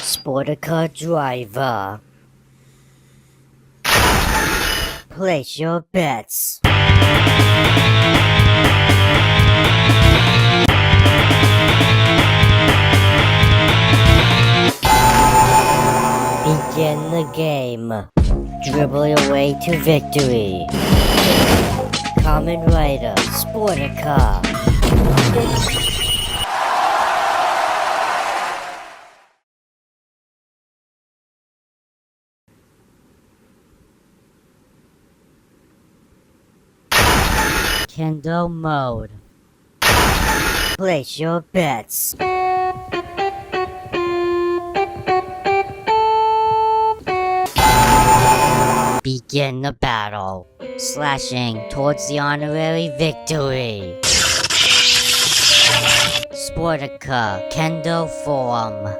Sportica driver. Place your bets. Begin the game. Dribble your way to victory. Kamen Rider Sportika. Kendo mode. Place your bets. Begin the battle, slashing towards the honorary victory. Sportica Kendo form.